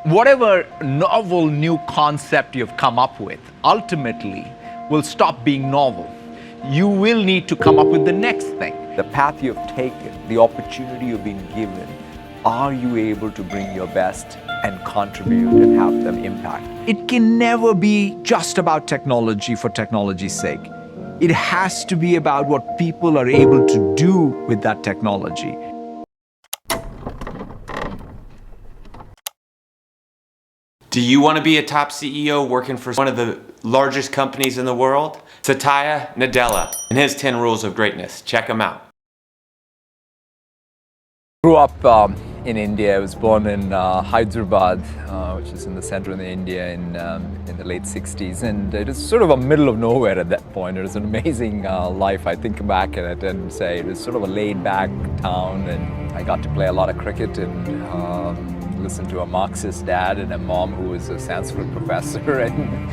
whatever novel new concept you've come up with ultimately will stop being novel. You will need to come up with the next thing. The path you've taken, the opportunity you've been given, are you able to bring your best and contribute and have them impact? It can never be just about technology for technology's sake. It has to be about what people are able to do with that technology. Do you want to be a top CEO working for one of the largest companies in the world? Satya Nadella and his 10 rules of greatness. Check them out. Grew up in India. I was born in Hyderabad, which is in the center of India in the late 60s. And it was sort of a middle of nowhere at that point. It was an amazing life. I think back at it and say it was sort of a laid-back town. And I got to play a lot of cricket and listen to a Marxist dad and a mom who was a Sanskrit professor.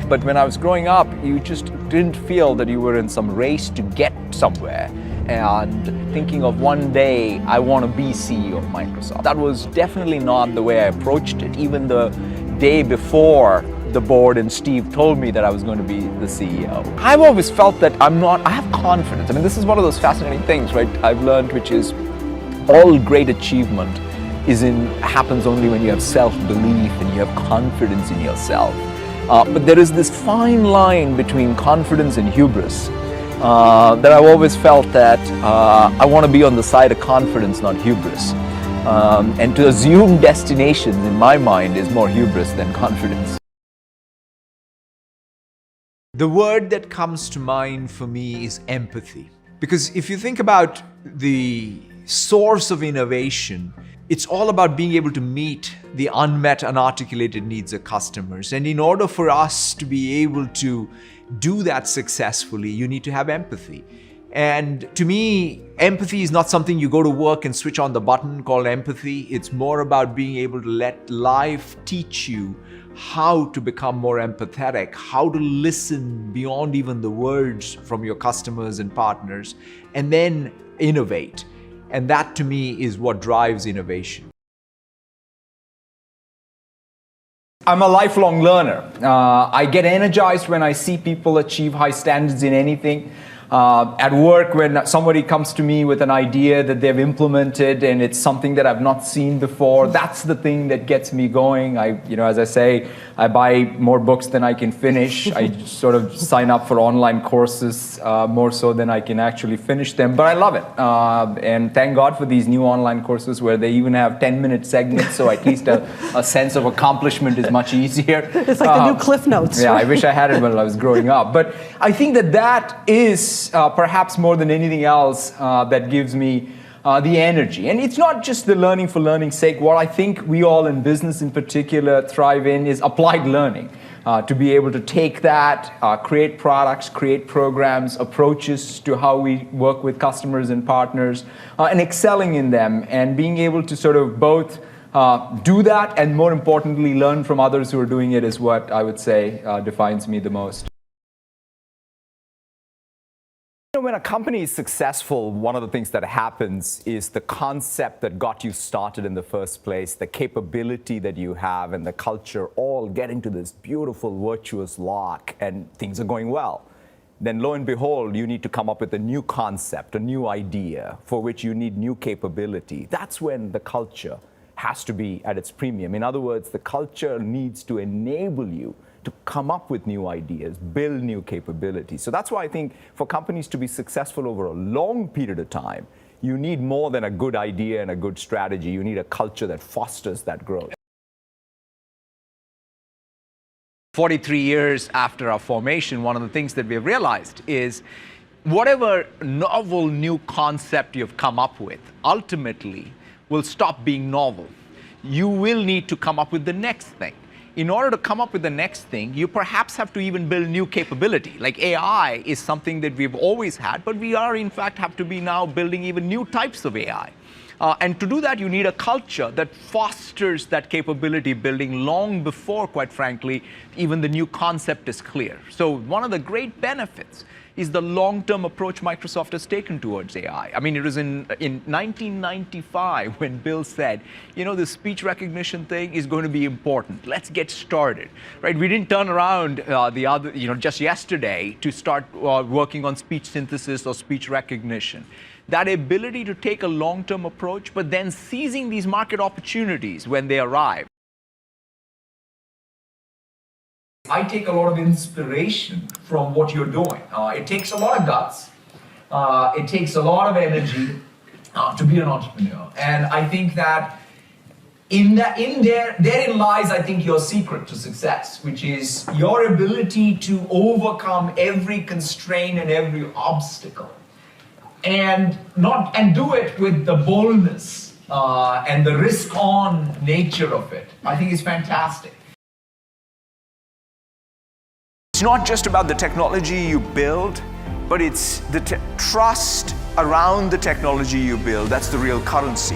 But when I was growing up, you just didn't feel that you were in some race to get somewhere. And thinking of one day, I want to be CEO of Microsoft. That was definitely not the way I approached it. Even the day before the board and Steve told me that I was going to be the CEO. I've always felt that I have confidence. I mean, this is one of those fascinating things, right? I've learned, which is all great achievement happens only when you have self-belief and you have confidence in yourself. But there is this fine line between confidence and hubris that I've always felt that I want to be on the side of confidence, not hubris. And to assume destinations, in my mind, is more hubris than confidence. The word that comes to mind for me is empathy. Because if you think about the source of innovation, it's all about being able to meet the unmet, unarticulated needs of customers. And in order for us to be able to do that successfully, you need to have empathy. And to me, empathy is not something you go to work and switch on the button called empathy. It's more about being able to let life teach you how to become more empathetic, how to listen beyond even the words from your customers and partners, and then innovate. And that to me is what drives innovation. I'm a lifelong learner. I get energized when I see people achieve high standards in anything. At work, when somebody comes to me with an idea that they've implemented and it's something that I've not seen before, that's the thing that gets me going. As I say, I buy more books than I can finish. I sort of sign up for online courses more so than I can actually finish them, but I love it. And thank God for these new online courses where they even have 10-minute segments, so at least a sense of accomplishment is much easier. It's like the new Cliff Notes. Yeah, right? I wish I had it when I was growing up. But I think that is perhaps more than anything else that gives me the energy. And it's not just the learning for learning's sake. What I think we all in business in particular thrive in is applied learning. To be able to take that, create products, create programs, approaches to how we work with customers and partners, and excelling in them, and being able to sort of both do that and, more importantly, learn from others who are doing it is what I would say defines me the most. When a company is successful, one of the things that happens is the concept that got you started in the first place, the capability that you have, and the culture all get into this beautiful virtuous lock, and things are going well. Then lo and behold, you need to come up with a new concept, a new idea for which you need new capability. That's when the culture has to be at its premium. In other words, the culture needs to enable you to come up with new ideas, build new capabilities. So that's why I think for companies to be successful over a long period of time, you need more than a good idea and a good strategy. You need a culture that fosters that growth. 43 years after our formation, one of the things that we've realized is whatever novel new concept you've come up with ultimately will stop being novel. You will need to come up with the next thing. In order to come up with the next thing, you perhaps have to even build new capability. Like AI is something that we've always had, but we are in fact have to be now building even new types of AI. And to do that, you need a culture that fosters that capability building long before, quite frankly, even the new concept is clear. So one of the great benefits is the long-term approach Microsoft has taken towards AI. I mean, it was in 1995 when Bill said, you know, the speech recognition thing is going to be important. Let's get started, right? We didn't turn around just yesterday to start working on speech synthesis or speech recognition. That ability to take a long-term approach, but then seizing these market opportunities when they arrive. I take a lot of inspiration from what you're doing. It takes a lot of guts. It takes a lot of energy to be an entrepreneur. And I think that therein lies, I think, your secret to success, which is your ability to overcome every constraint and every obstacle. And do it with the boldness and the risk-on nature of it. I think it's fantastic. It's not just about the technology you build, but it's the trust around the technology you build. That's the real currency.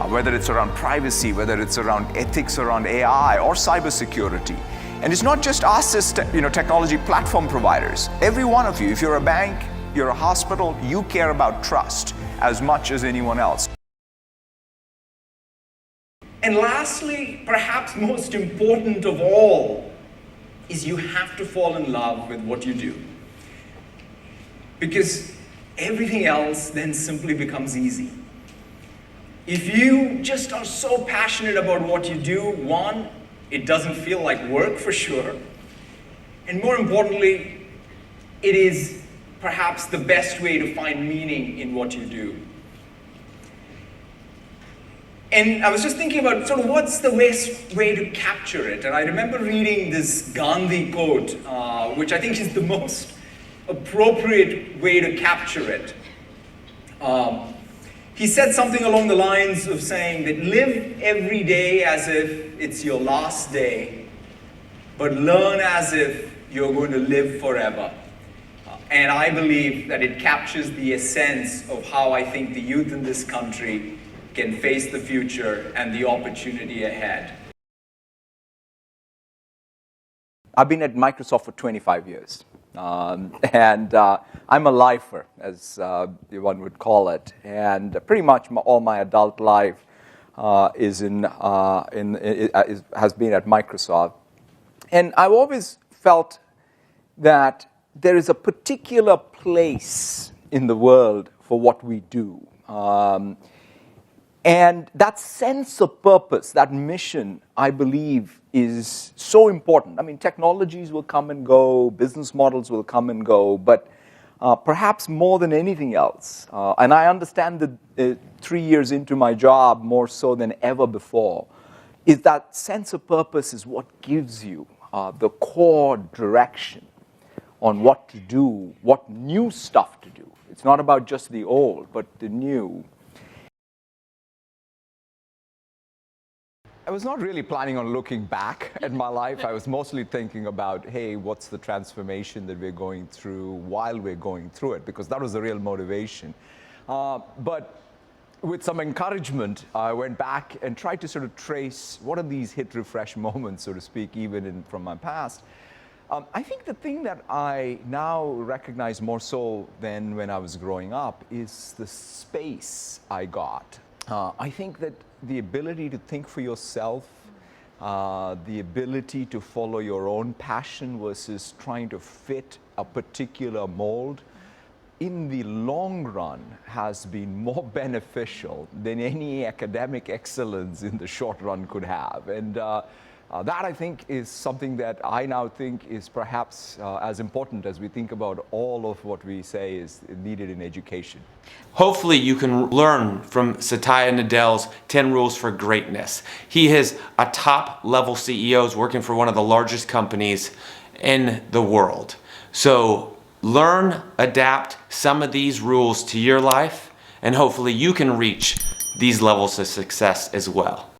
Whether it's around privacy, whether it's around ethics around AI or cybersecurity. And it's not just us as technology platform providers. Every one of you, if you're a bank, you're a hospital, you care about trust as much as anyone else. And lastly, perhaps most important of all, is you have to fall in love with what you do. Because everything else then simply becomes easy. If you just are so passionate about what you do, one, it doesn't feel like work for sure. And more importantly, it is perhaps the best way to find meaning in what you do. And I was just thinking about sort of what's the best way to capture it. And I remember reading this Gandhi quote, which I think is the most appropriate way to capture it. He said something along the lines of saying that live every day as if it's your last day, but learn as if you're going to live forever. And I believe that it captures the essence of how I think the youth in this country can face the future and the opportunity ahead. I've been at Microsoft for 25 years. And I'm a lifer, as one would call it. And pretty much all my adult life has been at Microsoft. And I've always felt that there is a particular place in the world for what we do. And that sense of purpose, that mission, I believe, is so important. I mean, technologies will come and go, business models will come and go, but perhaps more than anything else, and I understand that 3 years into my job more so than ever before, is that sense of purpose is what gives you the core direction on what to do, what new stuff to do. It's not about just the old, but the new. I was not really planning on looking back at my life. I was mostly thinking about, hey, what's the transformation that we're going through while we're going through it, because that was the real motivation. But with some encouragement, I went back and tried to sort of trace what are these hit refresh moments, so to speak, even from my past. I think the thing that I now recognize more so than when I was growing up is the space I got. I think that the ability to think for yourself, the ability to follow your own passion versus trying to fit a particular mold, in the long run has been more beneficial than any academic excellence in the short run could have. And that, I think, is something that I now think is perhaps as important as we think about all of what we say is needed in education. Hopefully you can learn from Satya Nadella's 10 Rules for Greatness. He is a top-level CEO working for one of the largest companies in the world. So learn, adapt some of these rules to your life, and hopefully you can reach these levels of success as well.